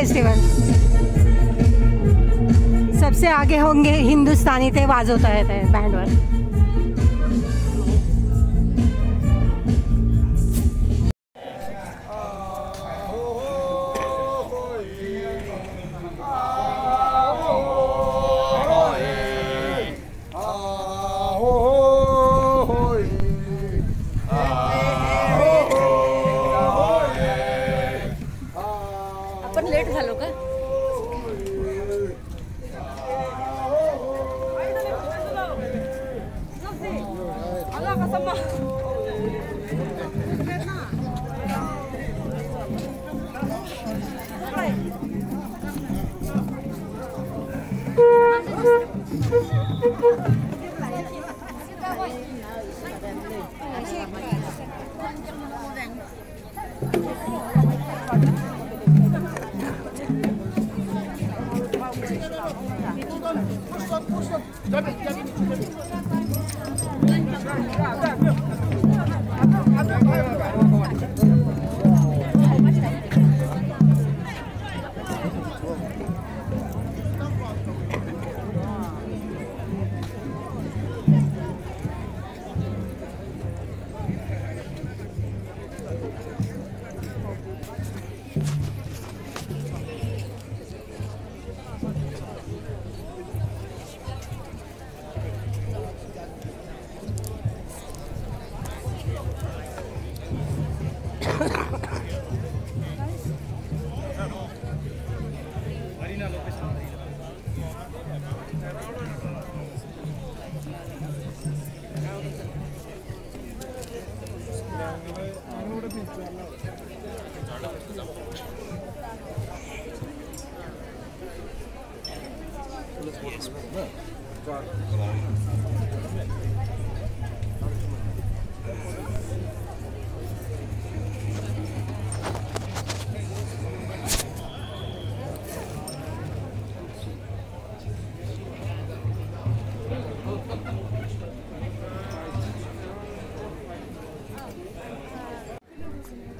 Festival सबसे आगे होंगे हिंदुस्तानी ते वाजवता येते बँडवर. आपण लेट झालो का?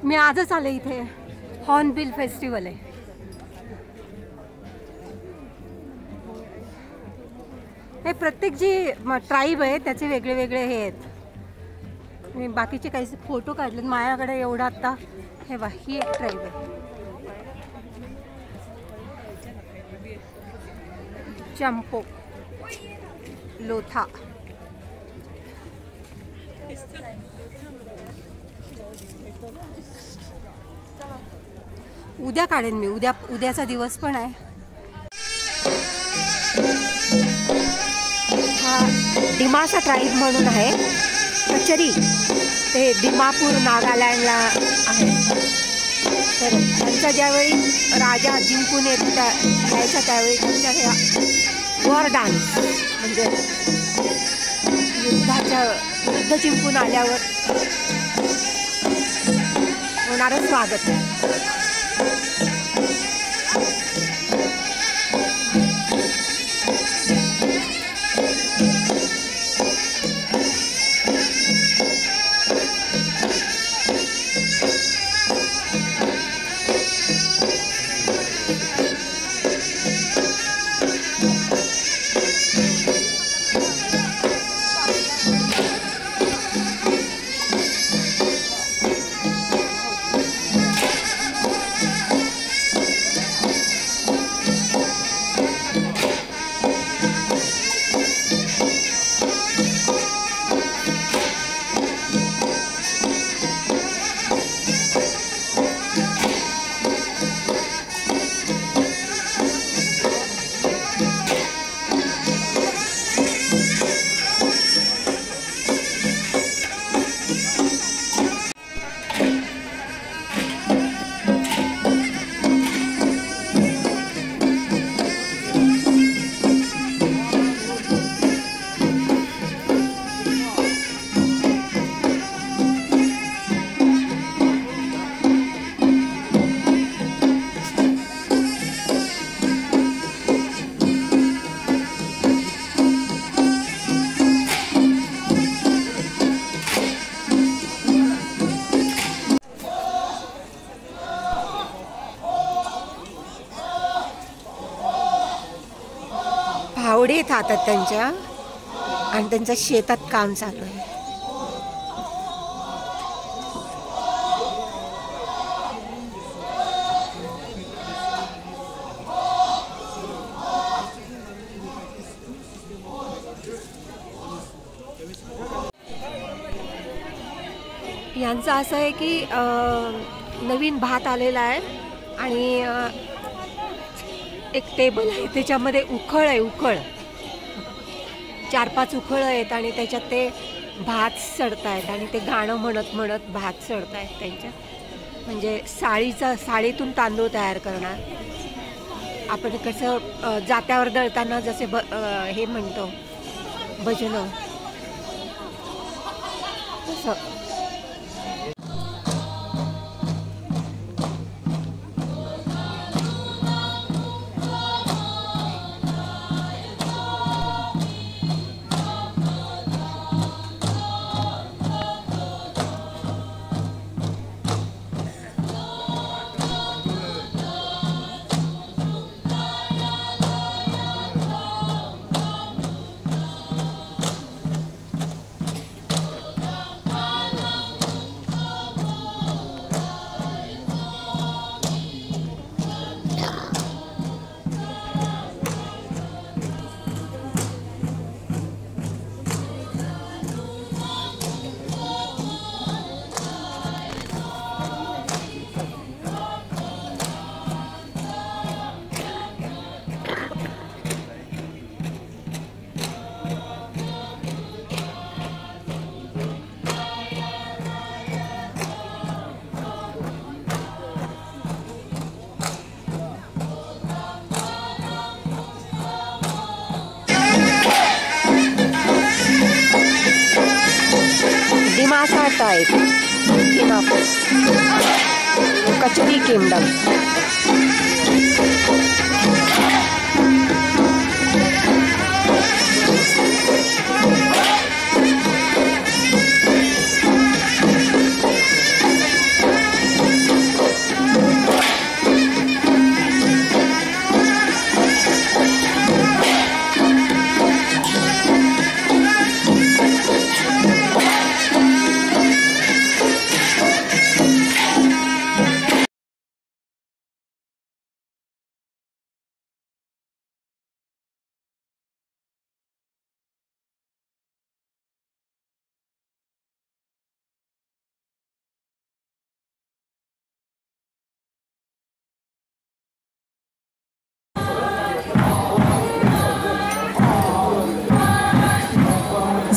मी आजच आले इथे. हॉर्नबिल फेस्टिवल आहे. हे प्रत्येक जी ट्राईब आहे त्याचे वेगळे वेगळे हे आहेत. मी बाकीचे काही फोटो काढलेत माझ्याकडे एवढा आता. हे बघा ही एक ट्राईब आहे. चंपो लोथा. उद्या काढेन मी. उद्याचा दिवस पण आहे. हा डिमासा ट्राईब म्हणून आहे. कचरी ते दिमापूर नागालँडला आहे. तर त्यांचा ज्यावेळी राजा जिंकून यायचा त्यावेळी त्यांच्या ह्या वॉर डान्स म्हणजे युद्ध जिंकून आल्यावर होणारं स्वागत. फावडे हातात त्यांच्या आणि त्यांच्या शेतात काम चालू आहे. यांचं असं आहे की नवीन भात आलेला आहे आणि एक टेबल आहे त्याच्यामध्ये उखळ आहे, उखळ 4-5 उखळ आहेत आणि त्याच्यात ते भात सडतायत आणि ते गाणं म्हणत म्हणत भात सडतायत त्यांच्या. म्हणजे साळीतून तांदूळ तयार करणार. आपण कसं जात्यावर दळताना जसे हे म्हणतो भजनं तसं. डिमासा टाइप डिमापुर कचरी kingdom.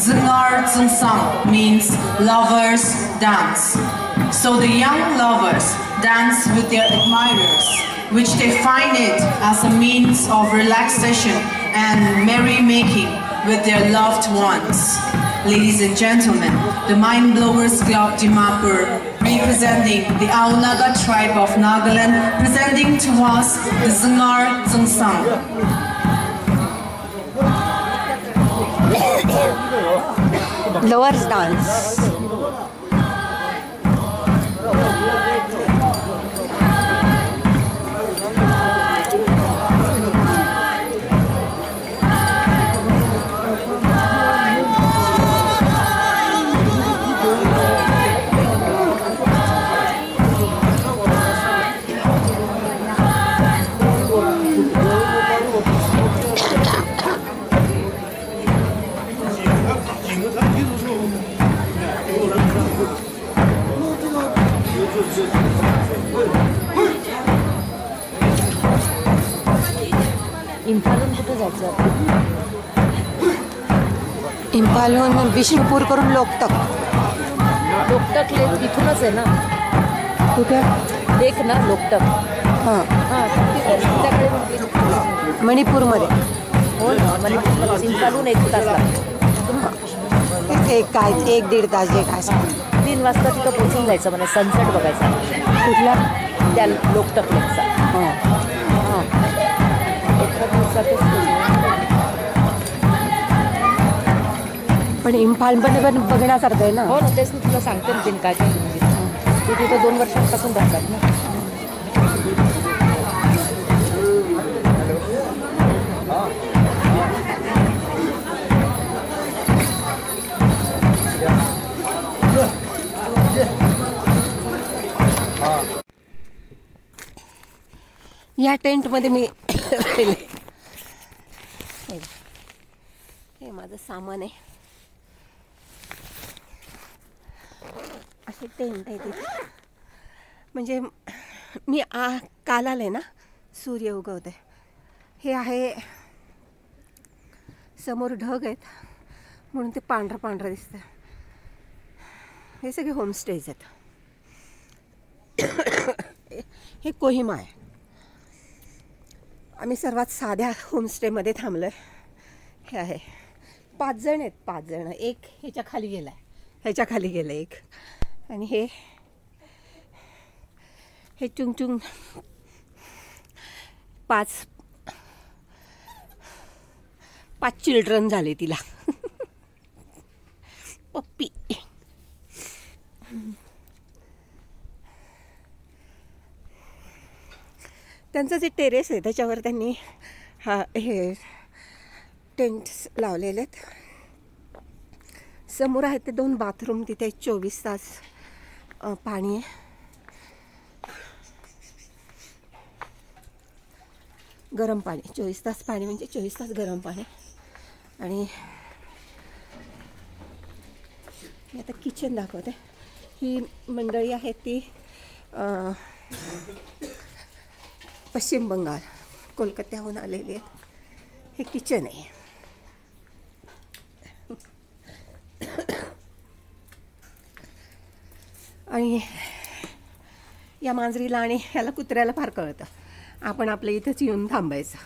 Zungar Zungsang means lovers dance. So the young lovers dance with their admirers, which they find it as a means of relaxation and merrymaking with their loved ones. Ladies and gentlemen, the Mind Blowers Club Dimapur, representing the Aonaga tribe of Nagaland, presenting to us the Zungar Zungsang. Lovers dance. इम्फालहून कुठे जायचं? इम्फालहून विष्णुपूर करून लोकटक. लोकटक लेक इथूनच आहे ना? कुठे लेक ना लोकटक? हां हां तुमच्याकडे मणिपूरमध्ये. हो ना, मणिपूरमध्ये इम्फालहून 1 तास लागतो. 1-1.5 तास 3 वाजता तिथं पोचून जायचं म्हणजे सनसेट बघायचा. कुठला? त्या लोकटक लेकचा. हां हां. पण इम्फाल पण बघण्यासारखं आहे ना. हो ना, तेच मी तुला सांगते ना तीन काय काय ते तिथं 2 वर्षांपासून राहतात ना. ह्या टेंटमध्ये मी हे माझं सामान आहे. असे टेंट आहे तिथे. म्हणजे मी काल आले ना, सूर्य उगवते. हे आहे समोर ढग आहेत म्हणून ते पांढरं पांढरं दिसतं. हे सगळे होमस्टेज आहेत. हे कोहिमा आहे. आम्ही सर्वात साध्या होमस्टेमध्ये थांबलो आहे. हे आहे 5 जण आहेत. 5 जण. एक ह्याच्या खाली गेला आहे, ह्याच्या खाली गेलं एक. आणि हे चुंग 5 चिल्ड्रन झाले तिला. पप्पी. त्यांचं जे टेरेस आहे त्याच्यावर त्यांनी हे टेंट्स लावलेले आहेत. समोर आहेत ते 2 बाथरूम. तिथे 24 तास पाणी आहे. गरम पाणी. 24 तास पाणी म्हणजे 24 तास गरम पाणी. आणि मी आता किचन दाखवते. ही मंडळी आहे ती पश्चिम बंगाल, कोलकात्याहून आलेली आहेत. हे किचन आहे. आणि या मांजरीला आणि ह्याला कुत्र्याला फार कळतं. आपण आपल्या इथंच येऊन थांबायचं.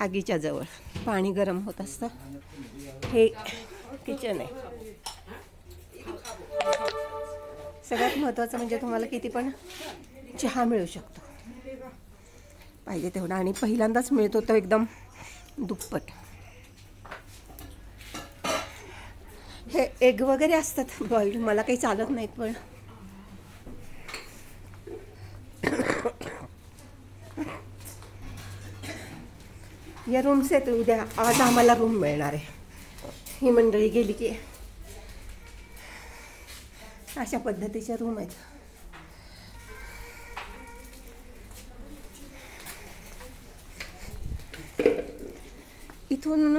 आगीच्या जवळ पाणी गरम होत असतं. हे किचन आहे. सगळ्यात महत्त्वाचं म्हणजे तुम्हाला किती पण चहा मिळू शकतो पाहिजे तेवढा. आणि पहिल्यांदाच मिळतो तो एकदम दुप्पट. हे एग वगैरे असतात बॉईल्ड. मला काही चालत नाहीत पण या रूम्स आहेत. उद्या आज आम्हाला रूम मिळणार आहे. ही मंडळी गेली की अशा पद्धतीच्या रूम आहेत. इथून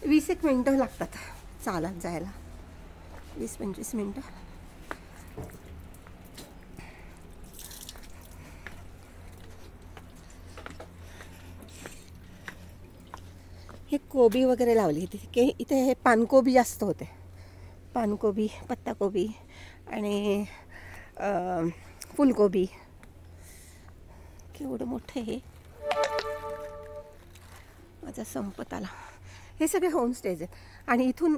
20-1 मिनटं लागतात चालत जायला. 20-25 मिनटं. हे कोबी वगैरे लावली इथे. हे पानकोबी जास्त होते. पानकोबी, पत्ताकोबी आणि फुलकोबी. केवढं मोठं हे. माझा संपत आला. हे सगळे होमस्टेज आहेत. आणि इथून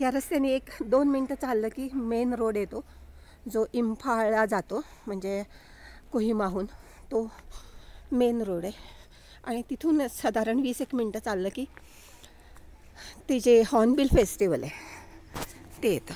या रस्त्याने 1-2 मिनटं चाललं की मेन रोड येतो जो इम्फाळला जातो. म्हणजे कोहिमाहून तो मेन रोड आहे. आणि तिथून साधारण 20-1 मिनटं चाललं की ते जे हॉर्नबिल फेस्टिवल आहे ते येतं.